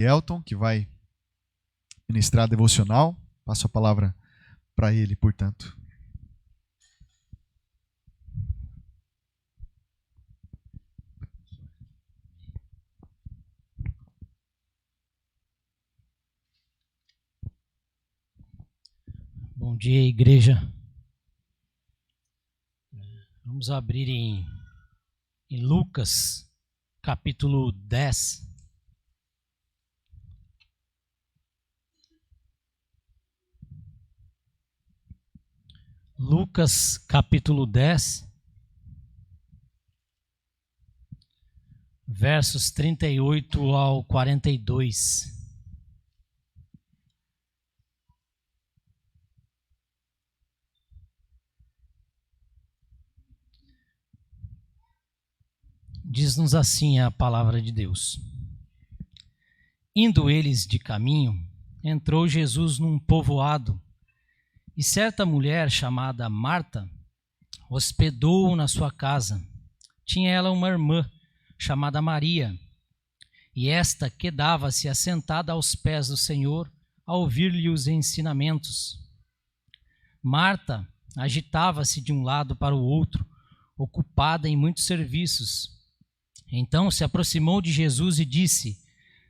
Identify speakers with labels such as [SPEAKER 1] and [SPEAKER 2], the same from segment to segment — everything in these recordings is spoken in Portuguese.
[SPEAKER 1] Elton, que vai ministrar a devocional. Passo a palavra para ele, portanto.
[SPEAKER 2] Bom dia, igreja. Vamos abrir em Lucas, capítulo 10. Lucas, capítulo 10, versos 38 ao 42. Diz-nos assim a palavra de Deus. Indo eles de caminho, entrou Jesus num povoado, e certa mulher chamada Marta hospedou-o na sua casa. Tinha ela uma irmã chamada Maria, e esta quedava-se assentada aos pés do Senhor a ouvir-lhe os ensinamentos. Marta agitava-se de um lado para o outro, ocupada em muitos serviços. Então se aproximou de Jesus e disse: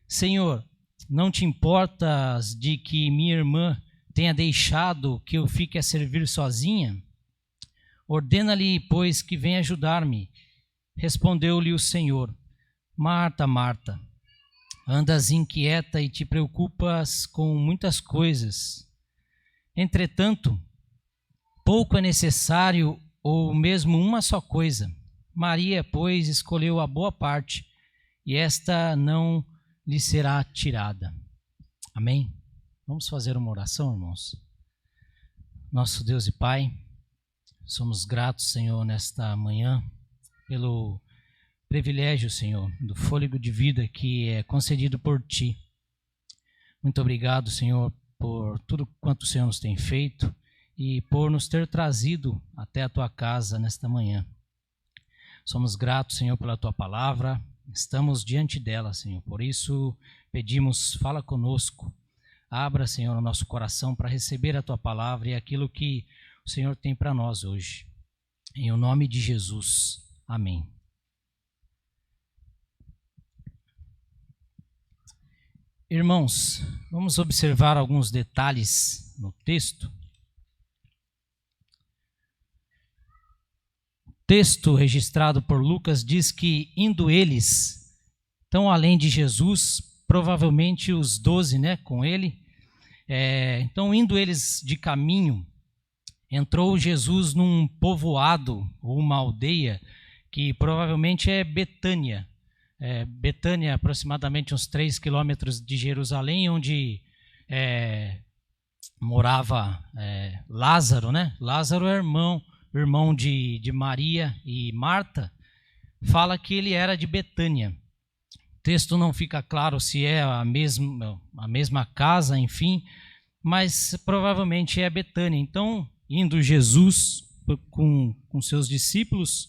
[SPEAKER 2] Senhor, não te importas de que minha irmã tenha deixado que eu fique a servir sozinha? Ordena-lhe, pois, que venha ajudar-me. Respondeu-lhe o Senhor: Marta, Marta, andas inquieta e te preocupas com muitas coisas. Entretanto, pouco é necessário, ou mesmo uma só coisa. Maria, pois, escolheu a boa parte, e esta não lhe será tirada. Amém? Vamos fazer uma oração, irmãos? Nosso Deus e Pai, somos gratos, Senhor, nesta manhã, pelo privilégio, Senhor, do fôlego de vida que é concedido por Ti. Muito obrigado, Senhor, por tudo quanto o Senhor nos tem feito e por nos ter trazido até a Tua casa nesta manhã. Somos gratos, Senhor, pela Tua palavra, estamos diante dela, Senhor. Por isso, pedimos, fala conosco. Abra, Senhor, o nosso coração para receber a Tua palavra e aquilo que o Senhor tem para nós hoje. Em o nome de Jesus. Amém. Irmãos, vamos observar alguns detalhes no texto. O texto registrado por Lucas diz que, indo eles, então além de Jesus, provavelmente os 12, com ele, então indo eles de caminho, entrou Jesus num povoado, ou uma aldeia, que provavelmente é Betânia. Betânia, aproximadamente uns 3 quilômetros de Jerusalém, onde morava Lázaro, Lázaro é irmão de Maria e Marta. Fala que ele era de Betânia. O texto não fica claro se é a mesma casa, enfim, mas provavelmente é Betânia. Então, indo Jesus com seus discípulos,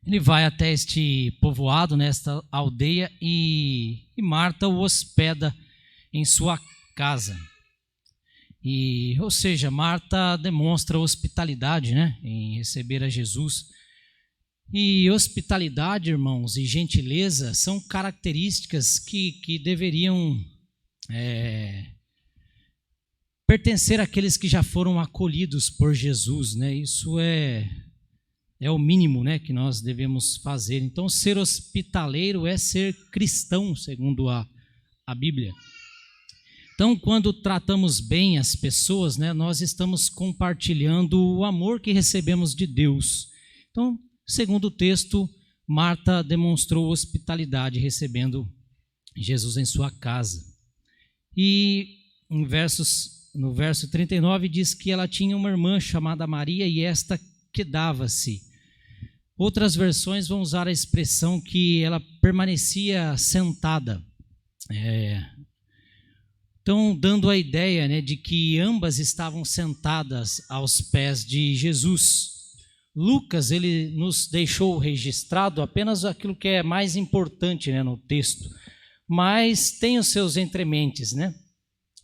[SPEAKER 2] ele vai até este povoado, nesta aldeia, e Marta o hospeda em sua casa. Ou seja, Marta demonstra hospitalidade, em receber a Jesus. E hospitalidade, irmãos, e gentileza são características que deveriam pertencer àqueles que já foram acolhidos por Jesus, Isso é o mínimo, que nós devemos fazer. Então, ser hospitaleiro é ser cristão, segundo a Bíblia. Então, quando tratamos bem as pessoas, nós estamos compartilhando o amor que recebemos de Deus. Então, segundo o texto, Marta demonstrou hospitalidade recebendo Jesus em sua casa. E no verso 39 diz que ela tinha uma irmã chamada Maria e esta quedava-se. Outras versões vão usar a expressão que ela permanecia sentada. Então, dando a ideia de que ambas estavam sentadas aos pés de Jesus. Lucas, ele nos deixou registrado apenas aquilo que é mais importante no texto, mas tem os seus entrementes, né?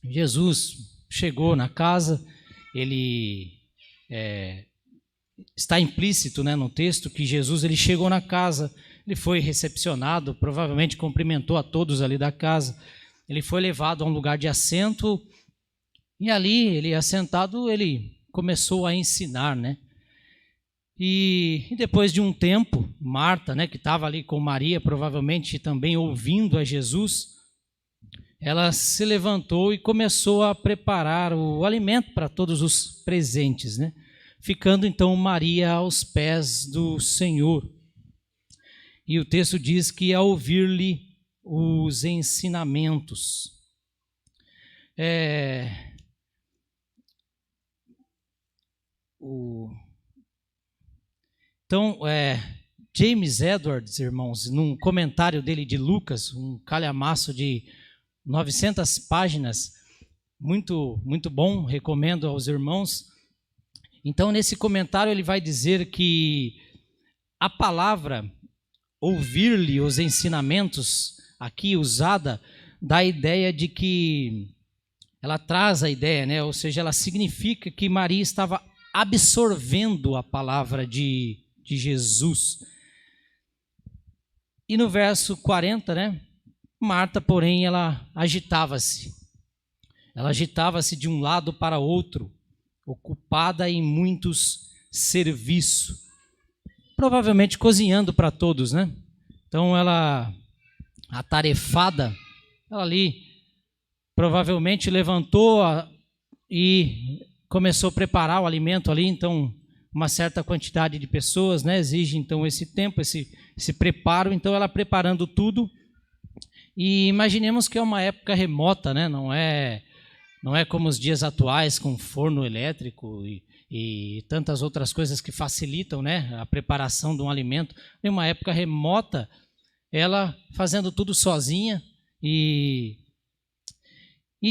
[SPEAKER 2] Jesus chegou na casa, ele está implícito, né, no texto que Jesus ele chegou na casa, ele foi recepcionado, provavelmente cumprimentou a todos ali da casa, ele foi levado a um lugar de assento e ali, ele assentado, ele começou a ensinar, né? E depois de um tempo, Marta, né, que estava ali com Maria, provavelmente também ouvindo a Jesus, ela se levantou e começou a preparar o alimento para todos os presentes, né? Ficando então Maria aos pés do Senhor. E o texto diz que ao ouvir-lhe os ensinamentos, Então, James Edwards, irmãos, num comentário dele de Lucas, um calhamaço de 900 páginas, muito, muito bom, recomendo aos irmãos. Então, nesse comentário, ele vai dizer que a palavra ouvir-lhe os ensinamentos, aqui usada, dá a ideia de que, ela traz a ideia, né? Ou seja, ela significa que Maria estava absorvendo a palavra de Jesus. E no verso 40, né? Marta, porém, ela agitava-se. Ela agitava-se de um lado para outro, ocupada em muitos serviços. Provavelmente cozinhando para todos, né? Então ela, atarefada, ela ali provavelmente levantou e começou a preparar o alimento ali. Então uma certa quantidade de pessoas, né, exige então esse tempo, esse preparo. Então ela preparando tudo. E imaginemos que é uma época remota, né? Não é como os dias atuais com forno elétrico e tantas outras coisas que facilitam, né, a preparação de um alimento. Em uma época remota, ela fazendo tudo sozinha e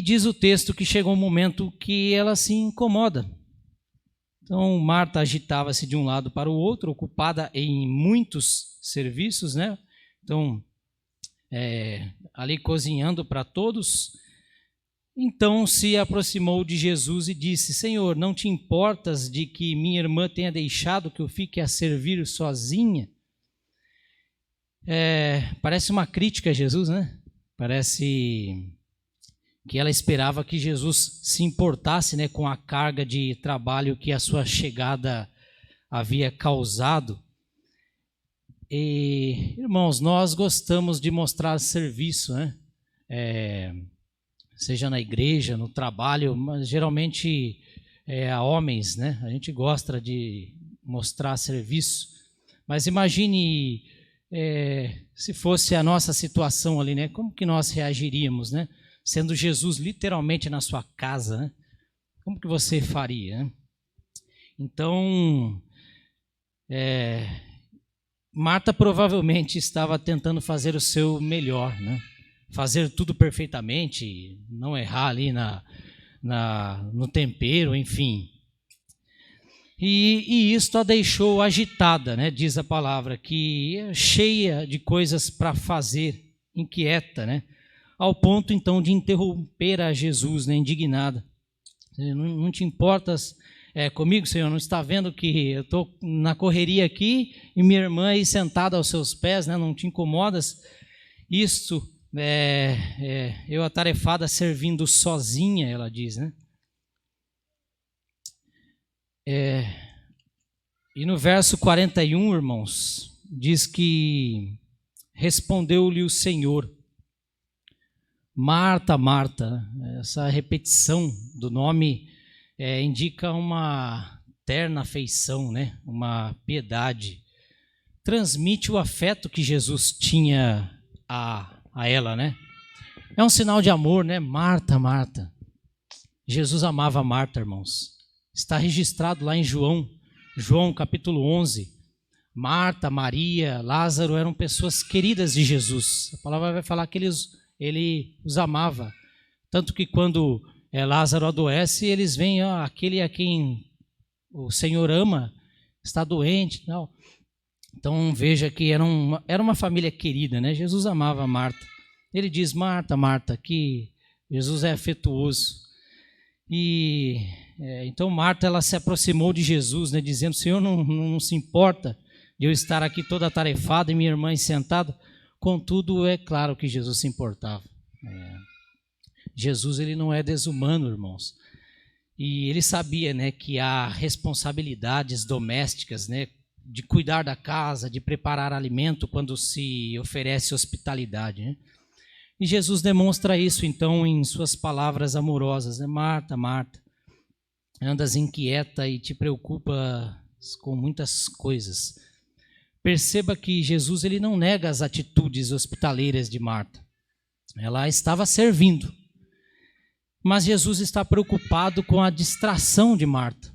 [SPEAKER 2] diz o texto que chegou um momento que ela se incomoda. Então Marta agitava-se de um lado para o outro, ocupada em muitos serviços, né? Então ali cozinhando para todos. Então se aproximou de Jesus e disse: Senhor, não te importas de que minha irmã tenha deixado que eu fique a servir sozinha? Parece uma crítica a Jesus, né? Parece que ela esperava que Jesus se importasse, né, com a carga de trabalho que a sua chegada havia causado. E, irmãos, nós gostamos de mostrar serviço, né? Seja na igreja, no trabalho, mas geralmente a homens, né? A gente gosta de mostrar serviço. Mas imagine se fosse a nossa situação ali, né? Como que nós reagiríamos, né? Sendo Jesus literalmente na sua casa, né? Como que você faria, né? Então, Marta provavelmente estava tentando fazer o seu melhor, né? Fazer tudo perfeitamente, não errar ali no tempero, enfim. E isto a deixou agitada, né? Diz a palavra, que é cheia de coisas para fazer, inquieta, né? Ao ponto então de interromper a Jesus, né? Indignada. Não te importas comigo, Senhor? Não está vendo que eu estou na correria aqui e minha irmã aí sentada aos seus pés, né? Não te incomodas? Isto eu atarefada servindo sozinha, ela diz, né? E no verso 41, irmãos, diz que respondeu-lhe o Senhor: Marta, Marta. Essa repetição do nome indica uma terna afeição, né? Uma piedade. Transmite o afeto que Jesus tinha a ela, né? É um sinal de amor, né? Marta, Marta. Jesus amava Marta, irmãos. Está registrado lá em João capítulo 11. Marta, Maria, Lázaro eram pessoas queridas de Jesus. A palavra vai falar que ele os amava. Tanto que quando Lázaro adoece, eles veem, aquele a quem o Senhor ama está doente. Não. Então veja que era uma família querida, né? Jesus amava Marta. Ele diz: Marta, Marta, que Jesus é afetuoso. E então Marta, ela se aproximou de Jesus, né, dizendo: Senhor, não se importa de eu estar aqui toda atarefada e minha irmã sentada. Contudo, é claro que Jesus se importava. Jesus, ele não é desumano, irmãos. E ele sabia, né, que há responsabilidades domésticas, né, de cuidar da casa, de preparar alimento quando se oferece hospitalidade, né? E Jesus demonstra isso, então, em suas palavras amorosas, né? Marta, Marta, andas inquieta e te preocupa com muitas coisas. Perceba que Jesus, ele não nega as atitudes hospitaleiras de Marta. Ela estava servindo. Mas Jesus está preocupado com a distração de Marta.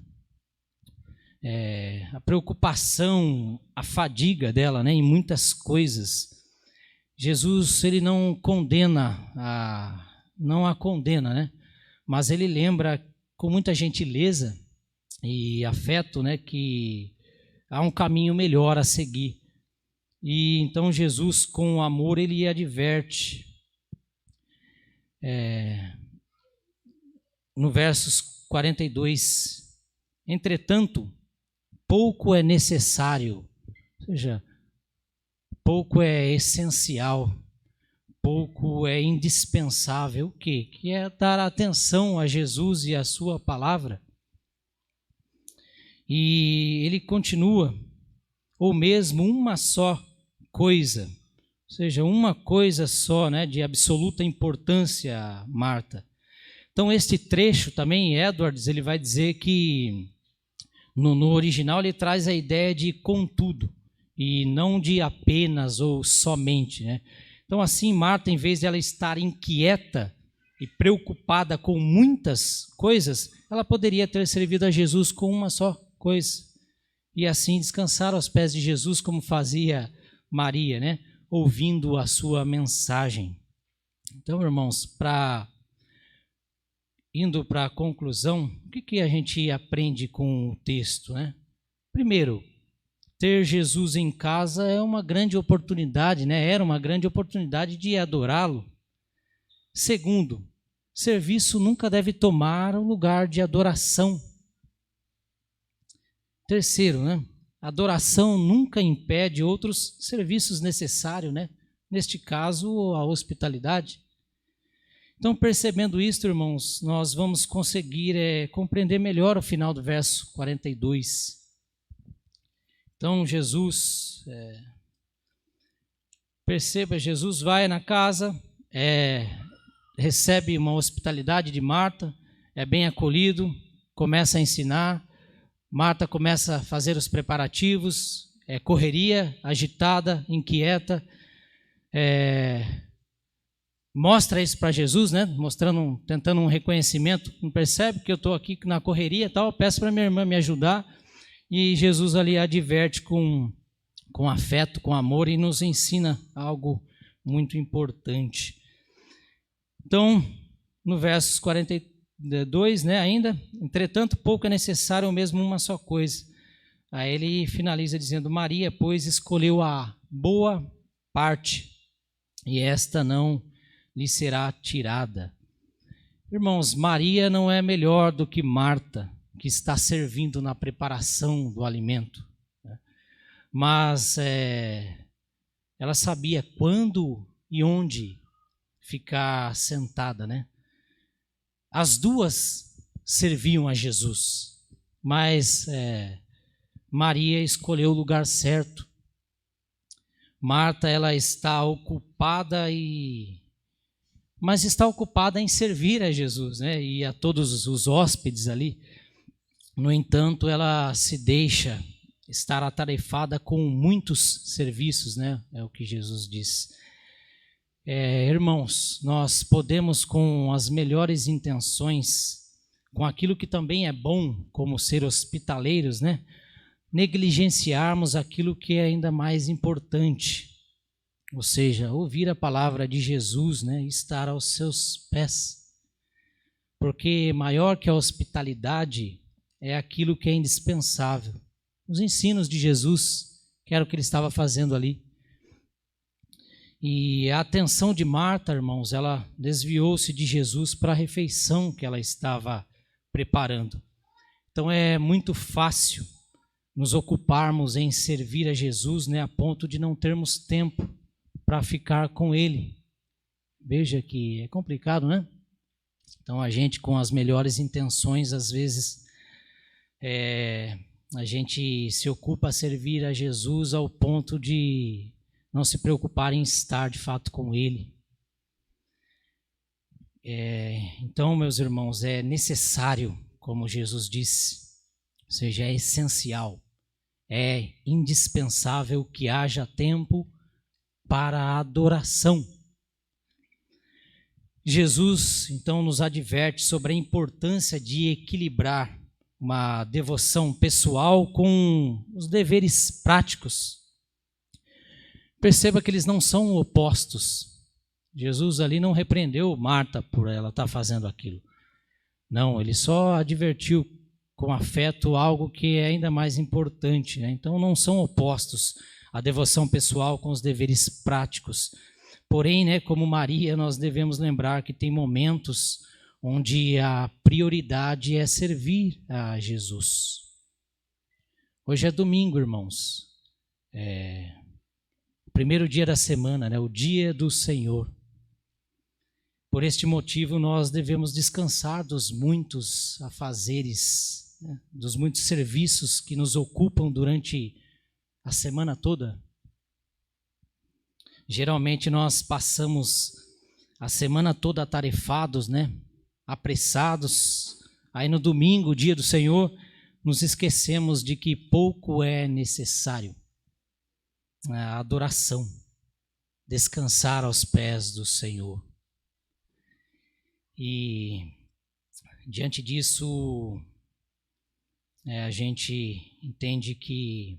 [SPEAKER 2] A preocupação, a fadiga dela, né, em muitas coisas. Jesus, ele não a condena, né? Mas ele lembra com muita gentileza e afeto, né, que há um caminho melhor a seguir. E então Jesus, com amor, ele adverte. No versos 42, entretanto, pouco é necessário, ou seja, pouco é essencial, pouco é indispensável. O quê? Que é dar atenção a Jesus e a sua palavra. E ele continua, ou mesmo uma só coisa, ou seja, uma coisa só, né, de absoluta importância, Marta. Então, este trecho também, Edwards, ele vai dizer que no original ele traz a ideia de contudo, e não de apenas ou somente, né? Então, assim, Marta, em vez de ela estar inquieta e preocupada com muitas coisas, ela poderia ter servido a Jesus com uma só coisa, e assim descansar aos pés de Jesus, como fazia Maria, né? Ouvindo a sua mensagem. Então, irmãos, indo para a conclusão, o que a gente aprende com o texto, né? Primeiro, ter Jesus em casa é uma grande oportunidade, né? Era uma grande oportunidade de adorá-lo. Segundo, serviço nunca deve tomar o lugar de adoração. Terceiro, né? Adoração nunca impede outros serviços necessários, né? Neste caso, a hospitalidade. Então, percebendo isto, irmãos, nós vamos conseguir compreender melhor o final do verso 42. Então, Jesus, perceba, Jesus vai na casa, recebe uma hospitalidade de Marta, é bem acolhido, começa a ensinar, Marta começa a fazer os preparativos, correria, agitada, inquieta, mostra isso para Jesus, né? Tentando um reconhecimento. Não percebe que eu estou aqui na correria e tal? Peço para minha irmã me ajudar. E Jesus ali adverte com afeto, com amor, e nos ensina algo muito importante. Então, no versos 42, né, ainda, entretanto, pouco é necessário, ou mesmo uma só coisa. Aí ele finaliza dizendo: Maria, pois, escolheu a boa parte, e esta não lhe será tirada. Irmãos, Maria não é melhor do que Marta, que está servindo na preparação do alimento, né? Mas ela sabia quando e onde ficar sentada, né? As duas serviam a Jesus, mas Maria escolheu o lugar certo. Marta, ela está ocupada mas está ocupada em servir a Jesus, né? E a todos os hóspedes ali. No entanto, ela se deixa estar atarefada com muitos serviços, né? É o que Jesus diz. Irmãos, nós podemos, com as melhores intenções, com aquilo que também é bom, como ser hospitaleiros, né, negligenciarmos aquilo que é ainda mais importante, ou seja, ouvir a palavra de Jesus, né, e estar aos seus pés. Porque maior que a hospitalidade é aquilo que é indispensável. Os ensinos de Jesus, que era o que ele estava fazendo ali. E a atenção de Marta, irmãos, ela desviou-se de Jesus para a refeição que ela estava preparando. Então é muito fácil nos ocuparmos em servir a Jesus, né, a ponto de não termos tempo para ficar com Ele. Veja que é complicado, né? Então a gente, com as melhores intenções, às vezes a gente se ocupa a servir a Jesus ao ponto de não se preocupar em estar de fato com Ele. Então, meus irmãos, é necessário, como Jesus disse, ou seja, é essencial, é indispensável que haja tempo para a adoração. Jesus, então, nos adverte sobre a importância de equilibrar uma devoção pessoal com os deveres práticos. Perceba que eles não são opostos. Jesus ali não repreendeu Marta por ela estar fazendo aquilo. Não, ele só advertiu com afeto algo que é ainda mais importante, né? Então não são opostos a devoção pessoal com os deveres práticos. Porém, né, como Maria, nós devemos lembrar que tem momentos onde a prioridade é servir a Jesus. Hoje é domingo, irmãos. O primeiro dia da semana, né, o dia do Senhor. Por este motivo, nós devemos descansar dos muitos afazeres, né, dos muitos serviços que nos ocupam durante a semana toda. Geralmente nós passamos a semana toda atarefados, né, apressados. Aí no domingo, o dia do Senhor, nos esquecemos de que pouco é necessário. A adoração, descansar aos pés do Senhor. E diante disso, a gente entende que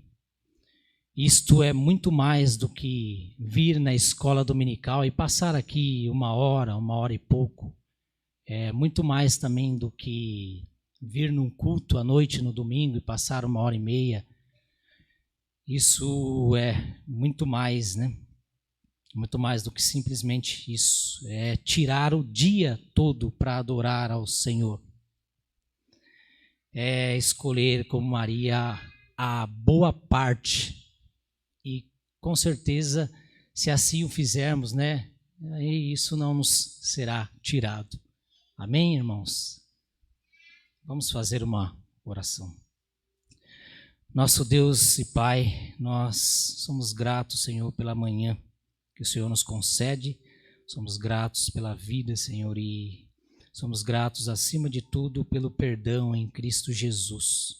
[SPEAKER 2] isto é muito mais do que vir na escola dominical e passar aqui uma hora e pouco. É muito mais também do que vir num culto à noite no domingo e passar 1h30. Isso é muito mais, né? Muito mais do que simplesmente isso. É tirar o dia todo para adorar ao Senhor. É escolher, como Maria, a boa parte. E com certeza, se assim o fizermos, né? Aí isso não nos será tirado. Amém, irmãos? Vamos fazer uma oração. Nosso Deus e Pai, nós somos gratos, Senhor, pela manhã que o Senhor nos concede. Somos gratos pela vida, Senhor, e somos gratos, acima de tudo, pelo perdão em Cristo Jesus.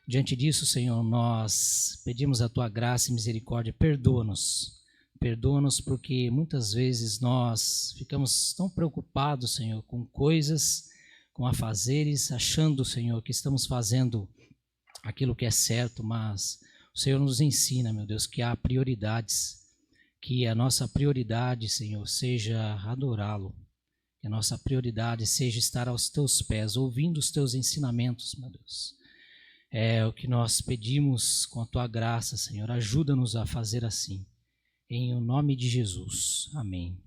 [SPEAKER 2] Diante disso, Senhor, nós pedimos a Tua graça e misericórdia. Perdoa-nos. Perdoa-nos porque muitas vezes nós ficamos tão preocupados, Senhor, com coisas, com afazeres, achando, Senhor, que estamos fazendo aquilo que é certo, mas o Senhor nos ensina, meu Deus, que há prioridades, que a nossa prioridade, Senhor, seja adorá-lo, que a nossa prioridade seja estar aos Teus pés, ouvindo os Teus ensinamentos, meu Deus. É o que nós pedimos com a Tua graça, Senhor, ajuda-nos a fazer assim, em o nome de Jesus, amém.